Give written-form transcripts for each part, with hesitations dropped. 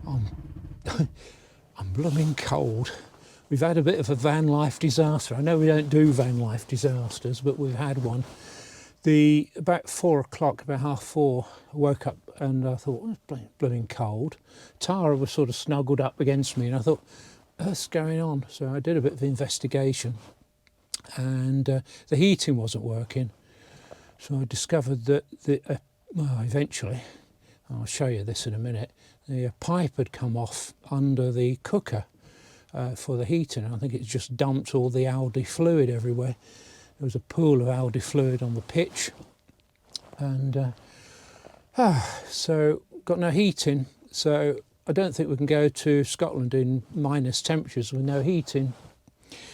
I'm, I'm blooming cold. We've had a bit of a van life disaster. I know we don't do van life disasters, but we've had one. About 4 o'clock, about 4:30, I woke up and I thought, oh, it's blooming cold. Tara was sort of snuggled up against me and I thought, what's going on? So I did a bit of investigation and the heating wasn't working. So I discovered that, well, eventually, I'll show you this in a minute, the pipe had come off under the cooker for the heating. I think it's just dumped all the alde fluid everywhere. There was a pool of alde fluid on the pitch, and so got no heating. So I don't think we can go to Scotland in minus temperatures with no heating.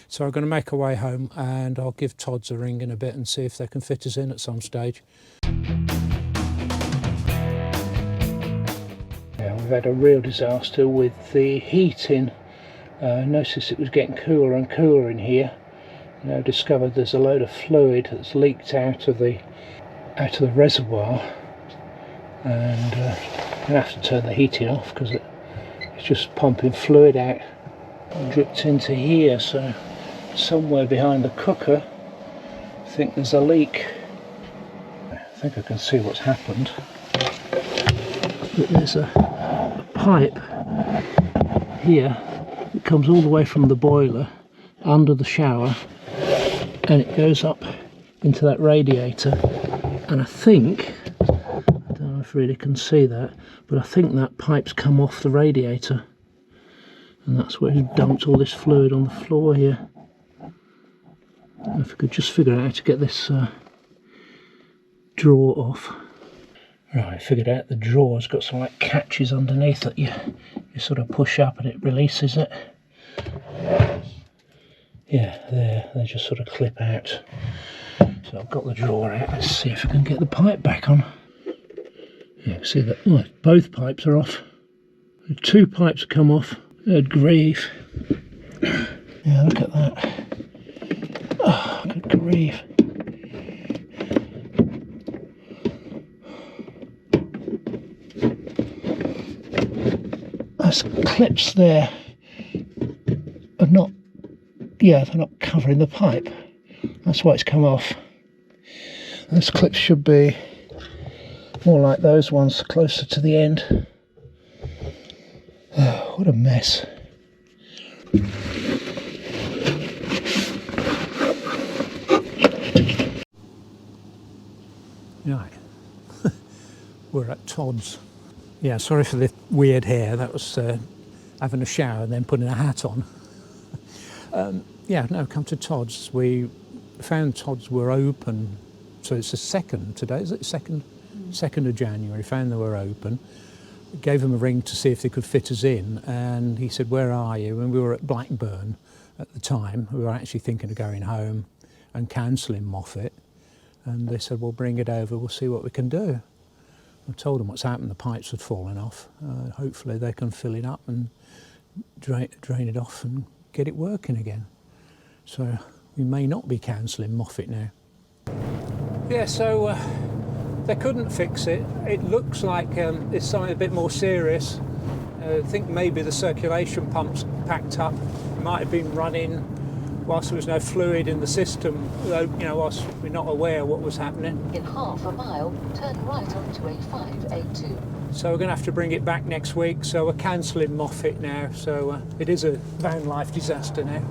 So I'm going to make our way home, and I'll give Todds a ring in a bit and see if they can fit us in at some stage. Yeah, we've had a real disaster with the heating. Noticed it was getting cooler and cooler in here. Now discovered there's a load of fluid that's leaked out of the reservoir, and I'm gonna have to turn the heating off because it's just pumping fluid out, dripped into here. So somewhere behind the cooker, I think there's a leak. I think I can see what's happened. But there's a pipe here. It comes all the way from the boiler under the shower, and it goes up into that radiator, and I think, I don't know if you really can see that, but I think that pipe's come off the radiator, and that's where it dumped all this fluid on the floor here. If I could just figure out how to get this drawer off. Right, figured out the drawer's got some like catches underneath that you sort of push up and it releases it. Yeah, there, they just sort of clip out. So I've got the drawer out. Let's see if I can get the pipe back on. Yeah, you can see that, oh, both pipes are off. The 2 pipes have come off. Good grief. Yeah, look at that. Oh, good grief. Those clips there are not, yeah, they're not covering the pipe. That's why it's come off. Those clips should be more like those ones closer to the end. Oh, what a mess. Right, we're at Todds. Yeah, sorry for the weird hair. That was having a shower and then putting a hat on. Yeah, no, come to Todds. We found Todds were open, so it's the 2nd today, is it? 2nd of January. Found they were open. Gave him a ring to see if they could fit us in, and he said, where are you? And we were at Blackburn at the time. We were actually thinking of going home and cancelling Moffat, and they said, well, bring it over, we'll see what we can do. I told them what's happened, the pipes had fallen off. Hopefully they can fill it up and drain it off and get it working again. So we may not be cancelling Moffat now. Yeah, so they couldn't fix it. It looks like it's something a bit more serious. I think maybe the circulation pump's packed up. It might have been running whilst there was no fluid in the system, though, you know, whilst we're not aware what was happening. In half a mile, turn right onto A582. So we're going to have to bring it back next week, so we're cancelling Moffat now, so it is a van life disaster now.